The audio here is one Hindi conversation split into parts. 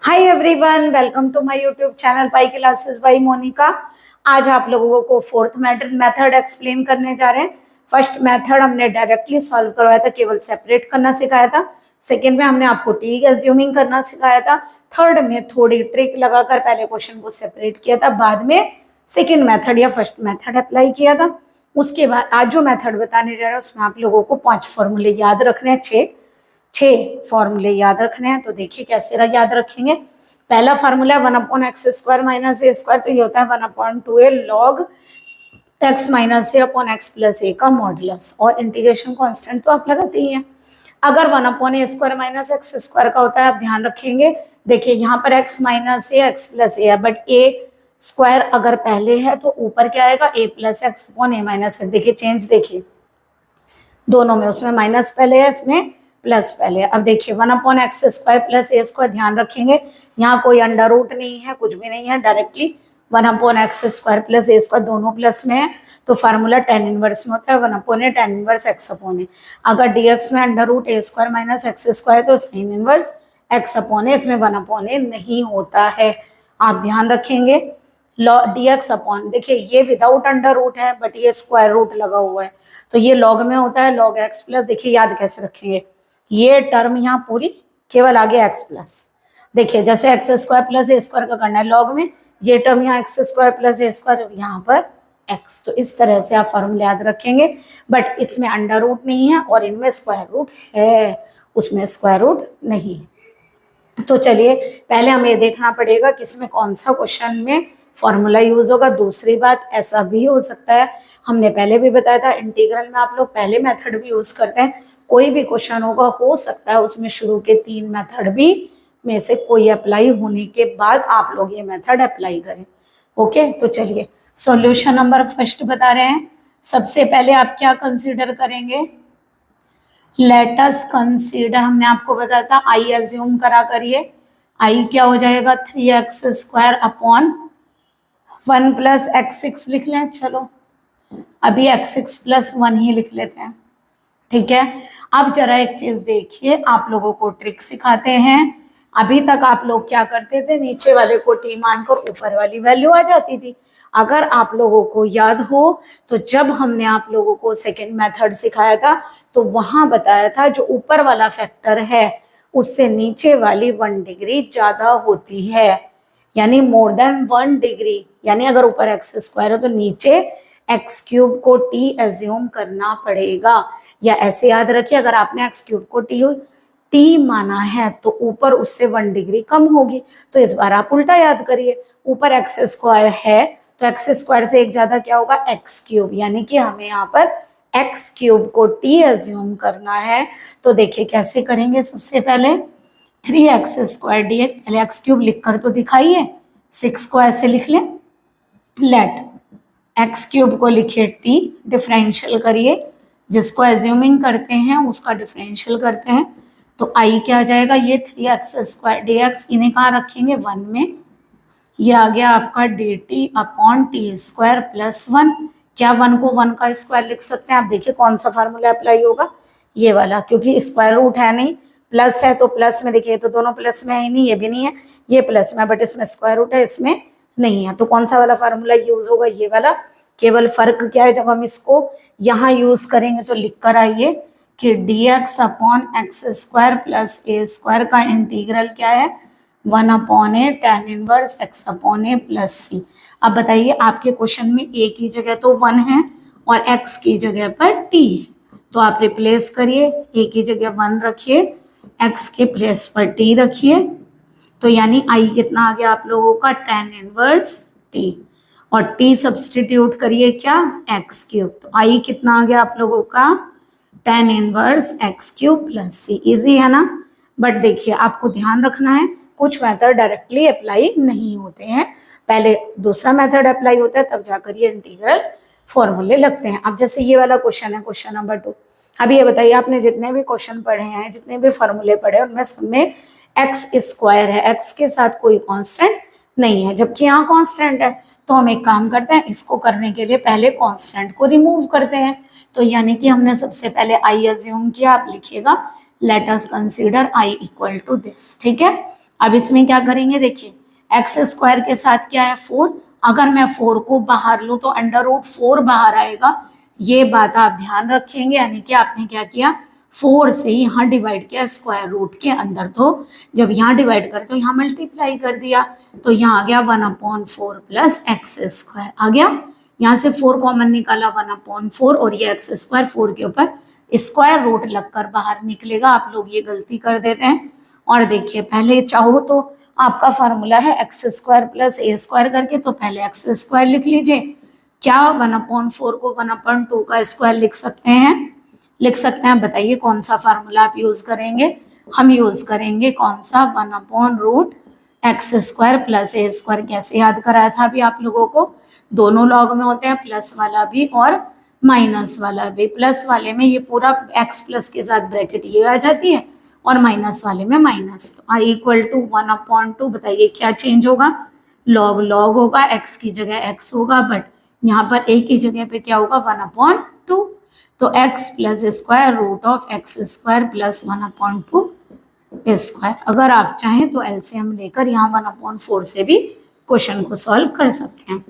Hi everyone, welcome to my YouTube channel pi classes by Monika. आज आप लोगों को फोर्थ मेथड एक्सप्लेन करने जा रहे हैं। फर्स्ट मेथड हमने डायरेक्टली सॉल्व करवाया था, केवल सेपरेट करना सिखाया था। सेकंड में हमने आपको टी एज्यूमिंग करना सिखाया था। थर्ड में थोड़ी ट्रिक लगाकर पहले क्वेश्चन को सेपरेट किया था, बाद में सेकेंड मेथड या फर्स्ट मेथड अप्लाई किया था। उसके बाद आज जो मेथड बताने जा रहे हैं उसमें आप लोगों को 5 फॉर्मूले याद रखने हैं। छह फॉर्मूले याद रखने हैं। तो देखिए कैसे याद रखेंगे। पहला फॉर्मूला है 1/x² माइनस ए स्क्वायर। तो ये होता है 1/2a log x माइनस ए अपॉन एक्स प्लस ए का मॉडुलस। और इंटीग्रेशन कांस्टेंट तो आप लगाते ही हैं। अगर 1/a² माइनस एक्स स्क्वायर का होता है, आप ध्यान रखेंगे। देखिए यहाँ पर x माइनस ए एक्स प्लस ए है, बट ए स्क्वायर अगर पहले है तो ऊपर क्या आएगा, a plus x upon A minus x. देखिए चेंज, देखिए दोनों में, उसमें माइनस पहले है, इसमें प्लस पहले। अब देखिए 1/x² प्लस ए स्क्वायर, ध्यान रखेंगे यहाँ कोई अंडर रूट नहीं है, कुछ भी नहीं है, डायरेक्टली 1/x² प्लस ए स्क्वायर, दोनों प्लस में है तो फार्मूला tan इनवर्स में होता है 1/a tan inverse x upon A. अगर dx में under root a square minus x square तो sin inverse x upon A, इसमें 1/a नहीं होता है, आप ध्यान रखेंगे। dx अपॉन, देखिए ये विदाउट अंडर रूट है बट ये स्क्वायर रूट लगा हुआ है तो ये लॉग में होता है log x प्लस। देखिए याद कैसे रखेंगे, ये टर्म यहाँ पूरी केवल आगे x प्लस। देखिए जैसे x² प्लस ए स्क्वायर का करना है लॉग में, ये टर्म यहाँ x² प्लस ए स्क्वायर, यहाँ पर x। तो इस तरह से आप फॉर्मूला याद रखेंगे। बट इसमें अंडर रूट नहीं है और इनमें स्क्वायर रूट है, उसमें स्क्वायर रूट नहीं है। तो चलिए पहले हमें देखना पड़ेगा कि इसमें कौन सा क्वेश्चन में फॉर्मूला यूज होगा। दूसरी बात, ऐसा भी हो सकता है, हमने पहले भी बताया था इंटीग्रल में आप लोग पहले मेथड भी यूज करते हैं। कोई भी क्वेश्चन होगा, हो सकता है उसमें शुरू के 3 मेथड भी में से कोई अप्लाई होने के बाद आप लोग ये मेथड अप्लाई करें। ओके, तो चलिए सॉल्यूशन नंबर फर्स्ट बता रहे हैं। सबसे पहले आप क्या कंसीडर करेंगे, लेट अस कंसीडर, हमने आपको बताया था आई एज्यूम करा करिए। आई क्या हो जाएगा, 3x² अपॉन 1 प्लस x6 लिख लें। चलो अभी x6 प्लस 1 ही लिख लेते हैं, ठीक है। अब जरा एक चीज देखिए, आप लोगों को ट्रिक सिखाते हैं। अभी तक आप लोग क्या करते थे, नीचे वाले को t मानकर ऊपर वाली वैल्यू आ जाती थी। अगर आप लोगों को याद हो तो जब हमने आप लोगों को सेकंड मेथड सिखाया था तो वहां बताया था जो ऊपर वाला फैक्टर है उससे नीचे वाली 1 डिग्री ज्यादा होती है, यानी मोर देन 1 डिग्री। यानी अगर ऊपर x² है तो नीचे x³ को t एज्यूम करना पड़ेगा। या ऐसे याद रखिए, अगर आपने x³ को t माना है तो ऊपर उससे 1 डिग्री कम होगी। तो इस बार आप उल्टा याद करिए, ऊपर x² है तो x² से एक ज्यादा क्या होगा, x³, यानी कि हमें यहाँ पर x³ को t एज्यूम करना है। तो देखिए कैसे करेंगे, सबसे पहले 3x² dx, पहले x³ लिख कर तो दिखाइए, 6 को ऐसे लिख लें। लेट x³ को लिखिए t, डिफरेंशियल करिए, जिसको एज्यूमिंग करते हैं उसका डिफरेंशियल करते हैं। तो आई क्या आ जाएगा, ये 3x² dx, इन्हें कहाँ रखेंगे, 1 में। ये आ गया आपका dt अपॉन t² प्लस 1। क्या 1 को 1 का स्क्वायर लिख सकते हैं, आप देखिए कौन सा फार्मूला अप्लाई होगा, ये वाला, क्योंकि स्क्वायर रूट है नहीं, प्लस है तो प्लस में, देखिए तो दोनों प्लस में है ही नहीं, ये भी नहीं है, ये प्लस में, बट इसमें स्क्वायर रूट है, इसमें नहीं है। तो कौन सा वाला फार्मूला यूज होगा, ये वाला। केवल फर्क क्या है, जब हम इसको यहाँ यूज करेंगे तो लिख कर आइए कि dx upon x² plus a square का इंटीग्रल क्या है, 1/a tan inverse x upon a plus c। अब बताइए, आपके क्वेश्चन में a की जगह तो 1 है और x की जगह पर t है, तो आप रिप्लेस करिए, a की जगह 1 रखिए, x के प्लेस पर t रखिए। तो यानी आई कितना आ गया आप लोगों का, tan इनवर्स t, और t सब्सटीट्यूट करिए क्या, x³। तो आई कितना आ गया आप लोगों का, tan inverse x³ plus c। Easy है ना। बट देखिए आपको ध्यान रखना है, कुछ मेथड डायरेक्टली अप्लाई नहीं होते हैं, पहले दूसरा मेथड अप्लाई होता है तब जाकर ये इंटीग्रल फॉर्मूले लगते हैं। अब जैसे ये वाला क्वेश्चन है, क्वेश्चन नंबर 2। अब ये बताइए, आपने जितने भी क्वेश्चन पढ़े हैं, जितने भी फॉर्मूले पढ़े हैं, उनमें सब में x² है, x के साथ कोई कांस्टेंट नहीं है, जबकि यहाँ कांस्टेंट है। तो हम एक काम करते हैं, इसको करने के लिए पहले कांस्टेंट को रिमूव करते हैं। तो यानी कि हमने सबसे पहले आई एज्यूम किया, आप लिखिएगा let us consider I equal to this, ठीक है। अब इसमें क्या करेंगे, देखिए एक्स स्क्वायर के साथ क्या है 4, अगर मैं 4 को बाहर लूं तो अंडर रूट 4 बाहर आएगा, ये बात आप ध्यान रखेंगे। यानी कि आपने क्या किया, 4 से यहाँ डिवाइड किया स्क्वायर रूट के अंदर, तो जब यहाँ डिवाइड कर तो यहाँ मल्टीप्लाई कर दिया, तो यहाँ आ गया 1/4 प्लस एक्स स्क्वायर आ गया। यहाँ से 4 कॉमन निकाला 1/4 और ये एक्स स्क्वायर 4 के ऊपर स्क्वायर रूट लगकर बाहर निकलेगा। आप लोग ये गलती कर देते हैं। और देखिए पहले चाहो तो आपका फॉर्मूला है एक्स स्क्वायर प्लस ए स्क्वायर करके, तो पहले एक्स स्क्वायर लिख लीजिए। क्या 1/4 को 1/2 का स्क्वायर लिख सकते हैं? लिख सकते हैं। बताइए कौन सा फार्मूला आप यूज करेंगे? हम यूज करेंगे कौन सा, 1/रूट एक्स स्क्वायर प्लस ए स्क्वायर। कैसे याद कराया था अभी आप लोगों को? दोनों लॉग में होते हैं, प्लस वाला भी और माइनस वाला भी। प्लस वाले में ये पूरा एक्स प्लस के साथ ब्रैकेट ये आ जाती है और माइनस वाले में माइनस। तो आई इक्वल टू 1/2। बताइए क्या चेंज होगा? लॉग लॉग होगा, एक्स की जगह एक्स होगा, बट यहाँ पर ए की जगह पे क्या होगा 1/2। तो x plus square root of x square plus 1/2 square. अगर आप चाहें तो एलसीएम लेकर यहाँ 1/4 से भी क्वेश्चन को सॉल्व कर सकते हैं।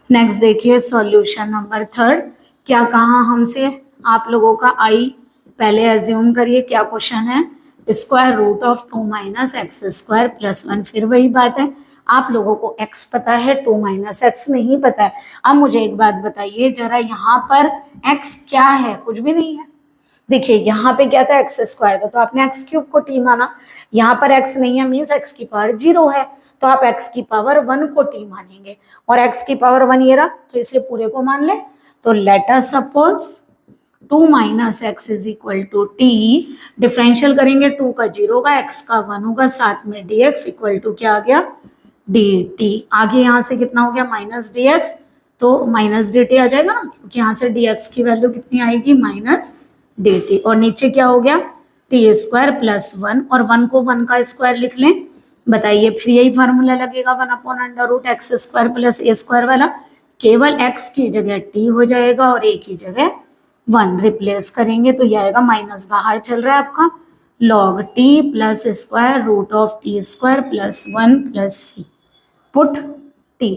नेक्स्ट देखिए सॉल्यूशन नंबर 3। क्या कहा हमसे आप लोगों का? आई पहले एज्यूम करिए क्या क्वेश्चन है, square root of 2 minus x square plus 1। फिर वही बात है, आप लोगों को x पता है, 2 माइनस एक्स नहीं पता है। अब मुझे एक बात बताइए जरा, यहाँ पर x क्या है? कुछ भी नहीं है। देखिए यहाँ पे क्या था, एक्स स्क्वायर था, तो आपने एक्स क्यूब को टी माना। यहाँ पर एक्स नहीं है, मीन्स एक्स की पावर 0 है, तो आप एक्स की पावर 1 को टी मानेंगे, और एक्स की पावर 1 ये रहा, तो इसलिए पूरे को मान ले। तो let us suppose 2 minus x is equal to t, differential करेंगे 2 का 0 होगा, एक्स का 1 होगा, साथ में डी एक्स इक्वल टू क्या आ गया, डी टी। आगे यहाँ से कितना हो गया, माइनस डी एक्स, तो माइनस डी टी आ जाएगा ना, क्योंकि यहाँ से डी एक्स की वैल्यू कितनी आएगी, माइनस डी टी। और नीचे क्या हो गया, टी स्क्वायर प्लस 1, और 1 को 1 का स्क्वायर लिख लें। बताइए फिर यही फार्मूला लगेगा 1/√x स्क्वायर प्लस ए स्क्वायर वाला, केवल x की जगह t हो जाएगा और a की जगह 1 रिप्लेस करेंगे, तो ये आएगा माइनस बाहर चल रहा है आपका, log t plus square root of t square plus 1 plus c, put t,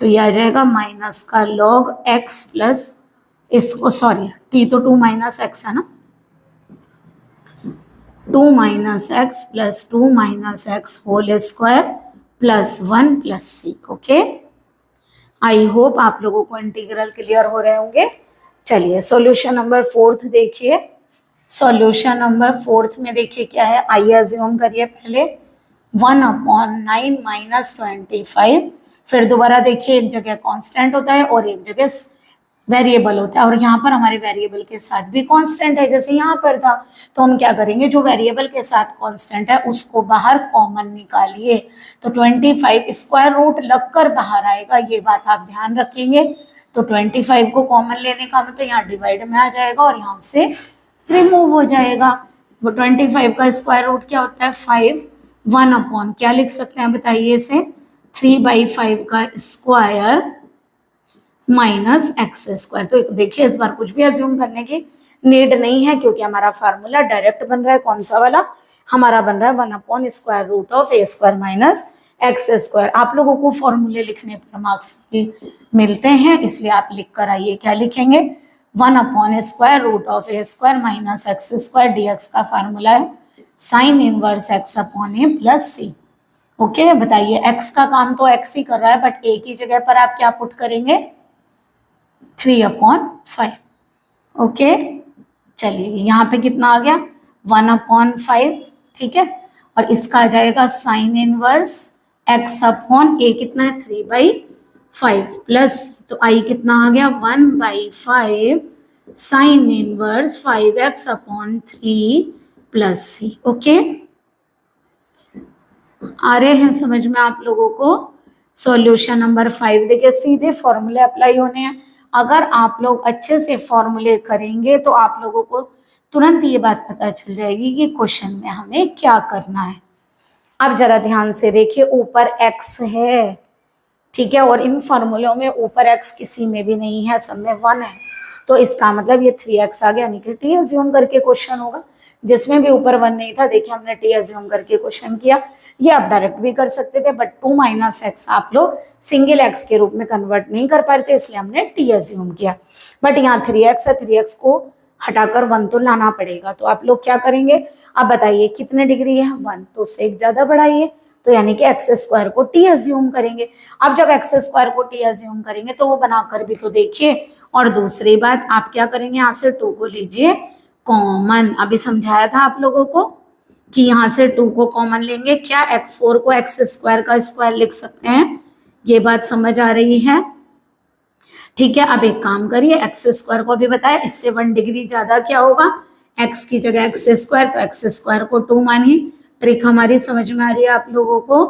तो ये आ जाएगा माइनस का log x प्लस इसको, सॉरी t तो 2 माइनस एक्स है ना, 2 minus x plus 2 minus x whole square plus 1 plus C. Okay, I hope आप लोगों को इंटीग्रल क्लियर हो रहे होंगे। चलिए सॉल्यूशन नंबर 4 देखिए। सॉल्यूशन नंबर 4 में देखिए क्या है, आइए अज्यूम करिए पहले 1/9 माइनस 25। फिर दोबारा देखिए, एक जगह कांस्टेंट होता है और एक जगह वेरिएबल होता है, और यहाँ पर हमारे वेरिएबल के साथ भी कांस्टेंट है जैसे यहाँ पर था। तो हम क्या करेंगे, जो वेरिएबल के साथ कांस्टेंट है उसको बाहर कॉमन निकालिए, तो 25 स्क्वायर रूट लगकर बाहर आएगा, ये बात आप ध्यान रखेंगे। तो 25 को कॉमन लेने का मतलब यहाँ डिवाइड में आ जाएगा और यहाँ से रिमूव हो जाएगा। वो 25 का स्क्वायर रूट क्या होता है 5, 1 अपॉन क्या लिख सकते हैं बताइए इसे, 3/5 का स्क्वायर माइनस एक्स स्क्वायर। तो देखिए इस बार कुछ भी अज्यूम करने की नीड नहीं है, क्योंकि हमारा फार्मूला डायरेक्ट बन रहा है। कौन सा वाला हमारा बन रहा है, 1/√ऑफ माइनस एक्स स्क्वायर। आप लोगों को फॉर्मूले लिखने पर मार्क्स भी मिलते हैं, इसलिए आप लिख कर आइए। क्या लिखेंगे, 1/√ऑफ माइनस एक्स स्क्वायर dx का फार्मूला है साइन इनवर्स x अपॉन ए प्लस सी। ओके, बताइए x का काम तो x ही कर रहा है, बट a की जगह पर आप क्या पुट करेंगे, 3/5। ओके, चलिए यहाँ पे कितना आ गया 1/5, ठीक है, और इसका आ जाएगा sine inverse x upon a कितना है 3/5 प्लस, तो i कितना आ गया 1/5 sine inverse 5x upon 3 plus सी। ओके, आ रहे हैं समझ में आप लोगों को। सॉल्यूशन नंबर 5 देखिए, सीधे फॉर्मूले अप्लाई होने हैं। अगर आप लोग अच्छे से फॉर्मूले करेंगे तो आप लोगों को तुरंत ये बात पता चल जाएगी कि क्वेश्चन में हमें क्या करना है। अब जरा ध्यान से देखिए, ऊपर x है, ठीक है, और इन फॉर्मूलों में ऊपर x किसी में भी नहीं है, सब में 1 है, तो इसका मतलब ये 3x आ गया, यानी कि t अज्यूम करके क्वेश्चन होगा। जिसमें भी ऊपर 1 नहीं था, देखिए हमने टी एज्यूम करके क्वेश्चन किया। ये आप डायरेक्ट भी कर सकते थे, बट 2 माइनस एक्स आप लोग सिंगल एक्स के रूप में कन्वर्ट नहीं कर पाते, इसलिए हमने टी एज्यूम किया। बट यहाँ 3x है, 3x को हटाकर 1 तो लाना पड़ेगा, तो आप लोग क्या करेंगे, अब बताइए कितने डिग्री है 1, तो उससे एक ज्यादा बढ़ाइए, तो यानी कि एक्स स्क्वायर को टी एज्यूम करेंगे। अब जब एक्स स्क्वायर को टी एज्यूम करेंगे तो वो बनाकर भी तो देखिए। और दूसरी बात आप क्या करेंगे, यहाँ से 2 को लीजिए कॉमन, अभी समझाया था आप लोगों को कि यहाँ से 2 को कॉमन लेंगे, क्या x4 को एक्स स्क्वायर का स्क्वायर लिख सकते हैं, ये बात समझ आ रही है। ठीक है, अब एक काम करिए, एक्स स्क्वायर को भी बताया, इससे 1 डिग्री ज्यादा क्या होगा, x की जगह एक्स स्क्वायर, तो एक्स स्क्वायर को 2 मानिए। ट्रिक हमारी समझ में आ रही है आप लोगों को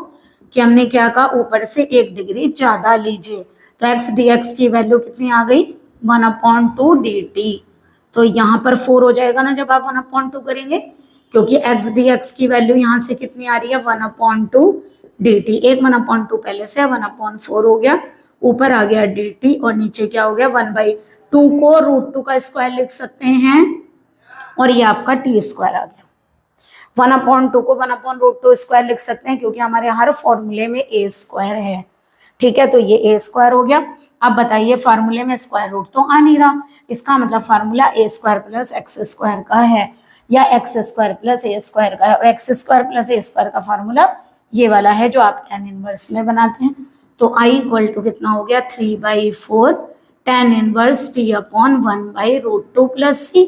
कि हमने क्या कहा, ऊपर से 1 डिग्री ज्यादा लीजिए, तो x dx की वैल्यू कितनी आ गई, 1/2 dt। तो यहाँ पर 4 हो जाएगा ना जब आप 1/2 करेंगे, क्योंकि x dx की वैल्यू यहाँ से कितनी आ रही है 1/2 dt। 1/2 पहले से 1/4 हो गया, ऊपर आ गया dt और नीचे क्या हो गया 1/2 को √2 का स्क्वायर लिख सकते हैं और ये आपका टी स्क्वायर आ गया। 1/2 को 1/√2 स्क्वायर लिख सकते हैं क्योंकि हमारे हर फॉर्मूले में ए स्क्वायर है। ठीक है, तो ये ए स्क्वायर हो गया। अब बताइए फार्मूले में स्क्वायर रूट तो आ नहीं रहा, इसका मतलब फार्मूला ए स्क्वायर प्लस एक्स स्क्वायर का है या एक्स स्क्वायर प्लस ए स्क्वायर का है, और एक्स स्क्वायर प्लस ए स्क्वायर का फार्मूला ये वाला है जो आप tan इनवर्स में बनाते हैं। तो आई इक्वल टू कितना हो गया 3/4 tan inverse T upon 1/√2 plus C.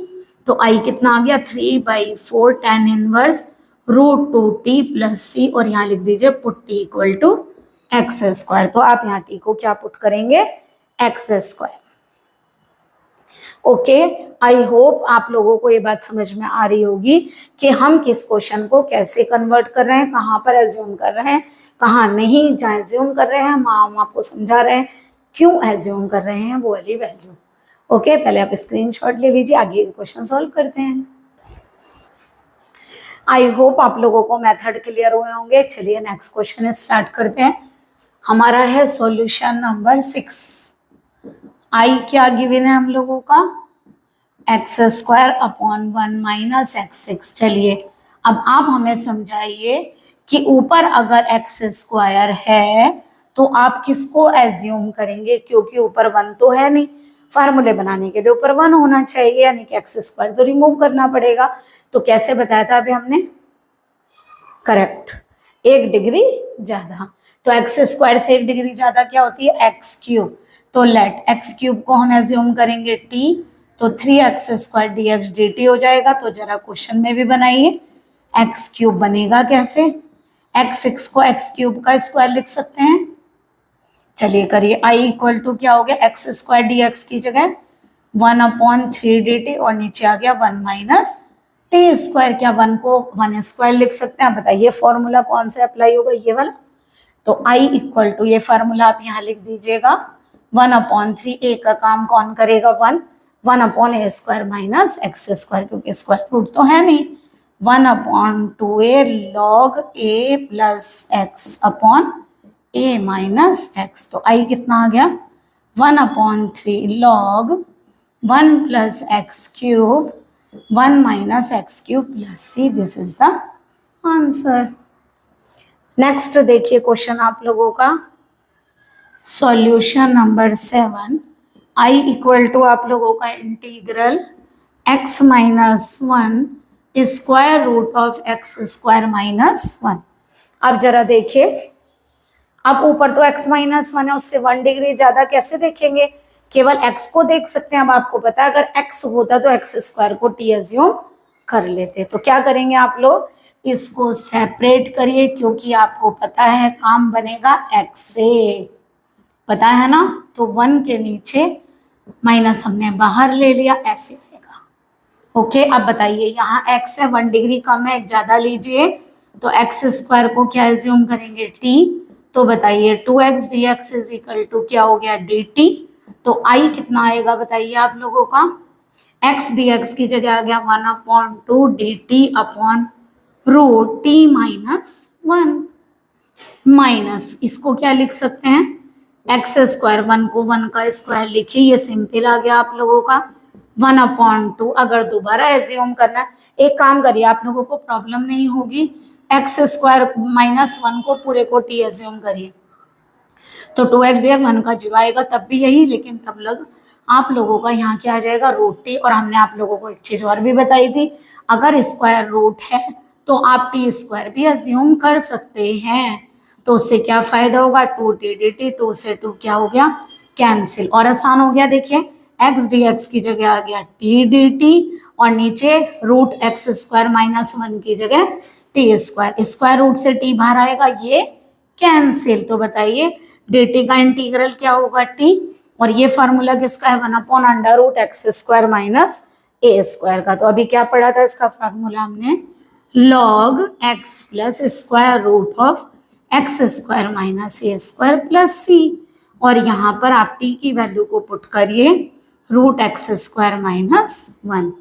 तो आई कितना आ गया 3/4 tan इनवर्स √2t प्लस सी, और यहाँ लिख दीजिए put t equal to x square. तो आप यहाँ टी को क्या पुट करेंगे, x square. Okay, I hope आप लोगों को ये बात समझ में आ रही होगी कि हम किस क्वेश्चन को कैसे कन्वर्ट कर रहे हैं, कहाँ पर एज्यूम कर रहे हैं, कहाँ नहीं, जहाँ एज्यूम कर रहे हैं हम आपको समझा रहे हैं क्यों एज्यूम कर रहे हैं वो वाली वैल्यू। ओके, पहले आप स्क्रीनशॉट ले लीजिए, आगे क्वेश्चन सॉल्व करते हैं। आई होप आप लोगों को मेथड क्लियर हुए होंगे। चलिए नेक्स्ट क्वेश्चन स्टार्ट करते हैं। हमारा है सॉल्यूशन नंबर 6। आई क्या गिवन है हम लोगों का, x square upon 1 minus x6। चलिए अब आप हमें समझाइए कि ऊपर अगर एक्स स्क्वायर है तो आप किसको एज्यूम करेंगे, क्योंकि ऊपर 1 तो है नहीं, फार्मूले बनाने के लिए ऊपर 1 होना चाहिए, यानी कि एक्स स्क्वायर तो रिमूव करना पड़ेगा। तो कैसे बताया था अभी हमने, करेक्ट, 1 डिग्री ज्यादा। तो एक्स स्क्वायर से 1 डिग्री ज्यादा क्या होती है एक्स क्यूब, तो लेट एक्स क्यूब को हम एज्यूम करेंगे टी, तो 3x² dx dt हो जाएगा। तो जरा क्वेश्चन में भी बनाइए, एक्स क्यूब बनेगा कैसे, x6 को एक्स क्यूब का स्क्वायर लिख सकते हैं। चलिए करिए, i इक्वल टू क्या हो गया x² dx की जगह 1/3 dt और नीचे आ गया 1 माइनस टी स्क्वायर। क्या 1 को 1 स्क्वायर लिख सकते हैं, बताइए फॉर्मूला कौन सा अप्लाई होगा, ये वाला। तो i इक्वल टू ये फार्मूला आप यहाँ लिख दीजिएगा 1/3, ए का काम कौन करेगा 1/a² माइनस एक्स स्क्वायर, क्योंकि स्क्वायर रूट तो है नहीं, 1/2a log a plus x upon a minus x. तो i कितना आ गया 1/3 log 1 plus x cube 1 minus x cube plus c। This is the answer. Next देखिए क्वेश्चन आप लोगों का, solution number 7। i equal to आप लोगों का integral x minus 1 square root of x square minus 1। अब जरा देखिए, अब ऊपर तो x माइनस 1 है, उससे 1 डिग्री ज्यादा कैसे देखेंगे, केवल x को देख सकते हैं। अब आपको पता है अगर x होता तो एक्स स्क्वायर को t एज्यूम कर लेते। तो क्या करेंगे आप लोग, इसको सेपरेट करिए, क्योंकि आपको पता है काम बनेगा x से, पता है ना। तो 1 के नीचे माइनस हमने बाहर ले लिया, ऐसे आएगा। ओके, अब बताइए यहाँ x है, 1 डिग्री कम है, एक ज्यादा लीजिए, तो एक्स स्क्वायर को क्या एज्यूम करेंगे t। तो बताइए 2x dx is equal to क्या हो गया dt। तो i कितना आएगा बताइए आप लोगों का, x dx की जगह आ गया 1/2 dt upon root t minus 1 minus, इसको क्या लिख सकते हैं एक्स स्क्वायर, 1 को 1 का स्क्वायर लिखिए, ये सिंपल आ गया आप लोगों का 1/2। अगर दोबारा एज्यूम करना है, एक काम करिए, आप लोगों को प्रॉब्लम नहीं होगी, x² माइनस 1 को पूरे को t एज्यूम करिए, तो 2x दिया 1 का जीवा आएगा तब भी यही, लेकिन तब लग आप लोगों का यहाँ क्या आ जाएगा √t। और हमने आप लोगों को एक चीज और भी बताई थी, अगर स्क्वायर रूट है तो आप t² भी एज्यूम कर सकते हैं, तो उससे क्या फायदा होगा 2t dt, 2 से 2 क्या हो गया कैंसिल, और आसान हो गया। देखिए x dx की जगह आ गया t dt, और नीचे √x² माइनस 1 की जगह t², स्क्वायर रूट से t बाहर आएगा, ये कैंसिल। तो बताइए dt का इंटीग्रल क्या होगा t, और ये फार्मूला किसका है 1/√x² माइनस a² का। तो अभी क्या पढ़ा था इसका फार्मूला हमने, log x plus square root of x² minus a² plus c, और यहाँ पर आप t की वैल्यू को पुट करिए √x² माइनस 1।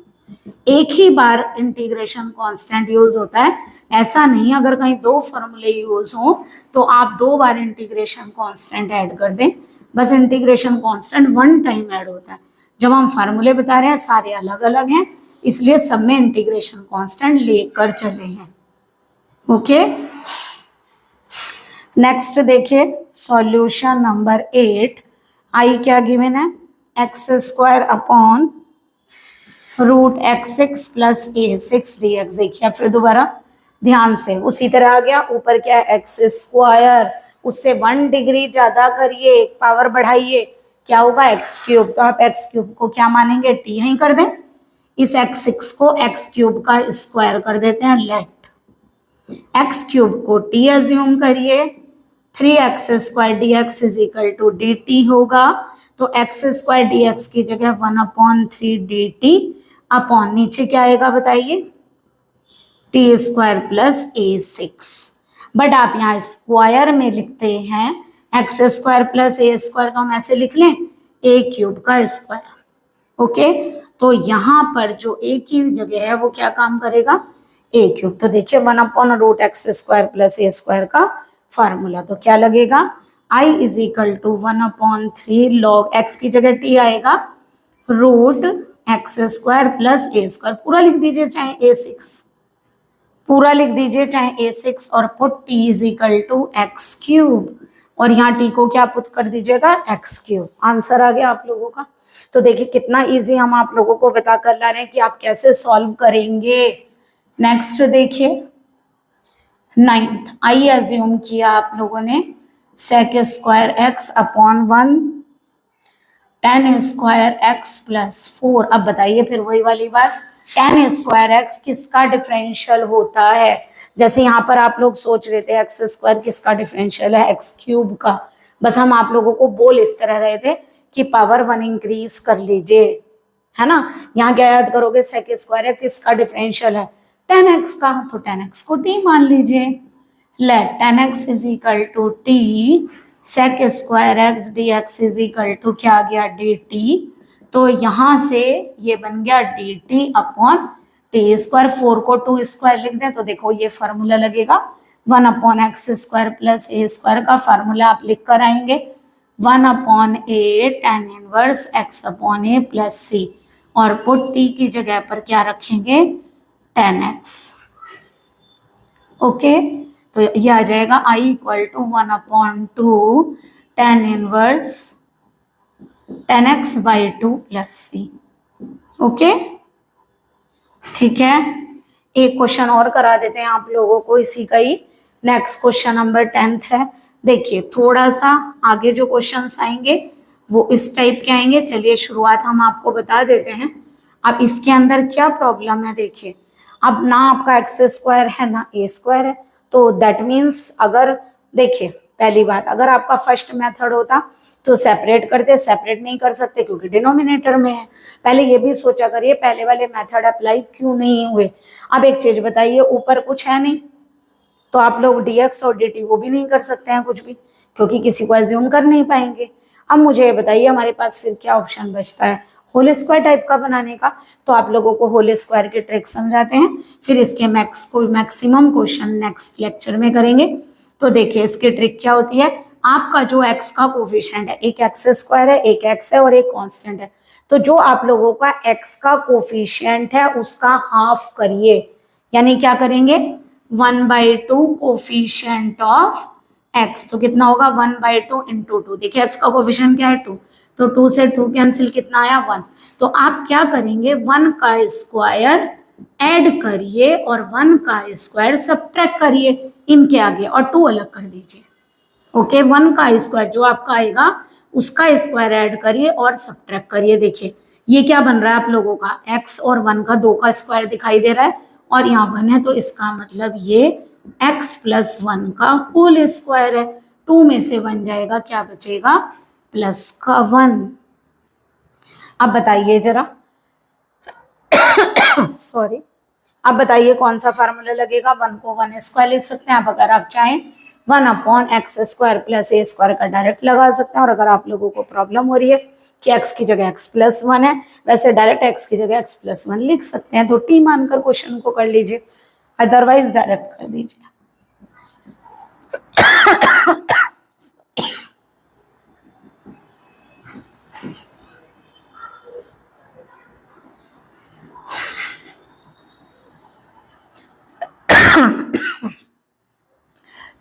एक ही बार इंटीग्रेशन कांस्टेंट यूज होता है, ऐसा नहीं अगर कहीं दो फॉर्मूले यूज हो तो आप 2 बार इंटीग्रेशन कांस्टेंट ऐड कर दें, बस इंटीग्रेशन कांस्टेंट 1 टाइम ऐड होता है। जब हम फार्मूले बता रहे हैं सारे अलग अलग हैं, इसलिए सब में इंटीग्रेशन कांस्टेंट लेकर चले हैं। ओके, नेक्स्ट देखिए सॉल्यूशन नंबर 8। आई क्या गिवन है, x² upon √x6 plus a6 dx। देखिए फिर दोबारा ध्यान से उसी तरह आ गया, ऊपर क्या है x², उससे 1 डिग्री ज्यादा करिए, एक पावर बढ़ाइए, क्या होगा x3। तो आप x3 को क्या मानेंगे t ही कर दें, इस x6 को x3 का स्क्वायर कर देते हैं, लेट x3 को t एज्यूम करिए, 3x² dx is equal to dt होगा, तो x² dx की जगह 1/3 dt अपॉन नीचे क्या आएगा बताइए t² प्लस a6। बट आप यहाँ स्क्वायर में लिखते हैं x² प्लस a² तो हम ऐसे लिख लें a³ का स्क्वायर। ओके, तो यहाँ पर जो a की जगह है वो क्या काम करेगा a³। तो देखिए 1/√x² प्लस a² का फार्मूला, तो क्या लगेगा i is equal to 1/3 log x की जगह t आएगा √x² प्लस a², पूरा लिख दीजिए चाहे a6, पूरा लिख दीजिए चाहे a6, और put t is equal to x³, और यहाँ t को क्या पुट कर दीजिएगा x³। आंसर आ गया आप लोगों का। तो देखिए कितना इजी हम आप लोगों को बता कर ला रहे हैं कि आप कैसे सॉल्व करेंगे। नेक्स्ट देखिए 9th, आई एज्यूम किया आप लोगों ने sec² x upon 1 tan² x plus 4। अब बताइए फिर वही वाली बात, tan² x किसका डिफरेंशियल होता है, जैसे यहाँ पर आप लोग सोच रहे थे x² किसका डिफरेंशियल है x³ का, बस हम आप लोगों को बोल इस तरह रहे थे कि पावर 1 इंक्रीज कर लीजिए, है ना। यहाँ क्या याद करोगे sec² x किसका डिफरेंशियल है tan x का, तो tan x को t मान लीजिए, let tan x is equal to t sec² x dx is equal to क्या आ गया dt। तो यहाँ से ये बन गया dt अपॉन t², 4 को 2² लिख दें तो देखो ये फार्मूला लगेगा 1/x² प्लस a² का फार्मूला आप लिख कर आएंगे 1/a tan inverse x upon a plus c, और पुट t की जगह पर क्या रखेंगे tan x। ओके, तो ये आ जाएगा i equal to 1/2 tan inverse tan x by 2 plus c। Okay, ठीक है, एक क्वेश्चन और करा देते हैं आप लोगों को इसी का ही। नेक्स्ट क्वेश्चन नंबर 10th है। देखिए थोड़ा सा आगे जो क्वेश्चंस आएंगे वो इस टाइप के आएंगे। चलिए शुरुआत हम आपको बता देते हैं। अब इसके अंदर क्या प्रॉब्लम है, देखिए अब ना आपका x² है ना a² है, तो दैट मीन्स अगर देखिए पहली बात, अगर आपका फर्स्ट मेथड होता तो सेपरेट करते, सेपरेट नहीं कर सकते क्योंकि डिनोमिनेटर में है। पहले ये भी सोचा करिए पहले वाले मेथड अप्लाई क्यों नहीं हुए। अब एक चीज बताइए, ऊपर कुछ है नहीं तो आप लोग dx और dt वो भी नहीं कर सकते हैं कुछ भी, क्योंकि किसी को एज्यूम कर नहीं पाएंगे। अब मुझे बताइए हमारे पास फिर क्या ऑप्शन बचता है, होल स्क्वायर टाइप का बनाने का। तो आप लोगों को होल स्क्वायर की ट्रिक समझाते हैं, फिर इसके मैक्सिमम क्वेश्चन नेक्स्ट लेक्चर में करेंगे। तो देखिए इसकी ट्रिक क्या होती है, आपका जो x का कोफिशिएंट है, एक x² है, एक x है और एक कांस्टेंट है, तो तो जो आप लोगों का x का कोफिशिएंट है उसका हाफ करिए, यानी क्या करेंगे 1/2 कोफिशिएंट ऑफ x, तो कितना होगा 1/2 इंटू 2। देखिए x का कोफिशिएंट क्या है 2, तो 2 से 2 कैंसिल, कितना आया 1। तो आप क्या करेंगे 1 का स्क्वायर ऐड करिए और 1 का स्क्वायर सब्ट्रैक्ट करिए इनके आगे और 2 अलग कर दीजिए। ओके 1 का स्क्वायर जो आपका आएगा उसका स्क्वायर ऐड करिए और सब्ट्रैक्ट करिए। देखिए ये क्या बन रहा है आप लोगों का x और 1 का 2 का स्क्वायर दिखाई दे रहा है और यहाँ 1 है, तो इसका मतलब ये x प्लस 1 का होल स्क्वायर है। 2 में से 1 जाएगा, क्या बचेगा प्लस का 1। अब बताइए जरा सॉरी, अब बताइए कौन सा फार्मूला लगेगा। 1 को 1 स्क्वायर लिख सकते हैं आप, अगर आप चाहें 1/x² प्लस a स्क्वायर का डायरेक्ट लगा सकते हैं। और अगर आप लोगों को प्रॉब्लम हो रही है कि x की जगह x प्लस 1 है, वैसे डायरेक्ट x की जगह x प्लस 1 लिख सकते हैं, तो t मानकर क्वेश्चन को कर लीजिए, अदरवाइज डायरेक्ट कर दीजिए।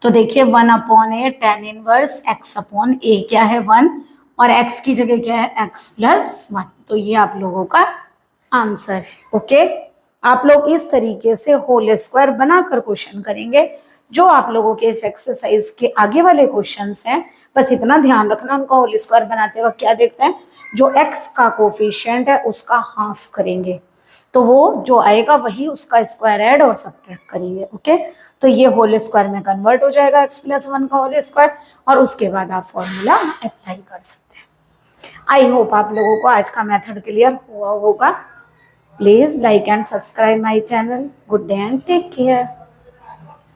तो देखिए 1/a tan इनवर्स x/a क्या है 1 और x की जगह क्या है x प्लस 1, तो ये आप लोगों का आंसर है। ओके आप लोग इस तरीके से होल स्क्वायर बनाकर क्वेश्चन करेंगे। जो आप लोगों के इस एक्सरसाइज के आगे वाले क्वेश्चंस हैं, बस इतना ध्यान रखना उनका होल स्क्वायर बनाते वक्त क्या देखते हैं, जो x का कोफिशिएंट है उसका हाफ करेंगे, तो वो जो आएगा वही उसका स्क्वायर ऐड और सब्ट्रैक्ट करेंगे। ओके तो ये होल स्क्वायर में कन्वर्ट हो जाएगा x प्लस 1 का होल स्क्वायर, और उसके बाद आप फॉर्मूला अप्लाई कर सकते हैं। आई होप आप लोगों को आज का मेथड क्लियर हुआ होगा। Please like and subscribe my channel. Good day and take care.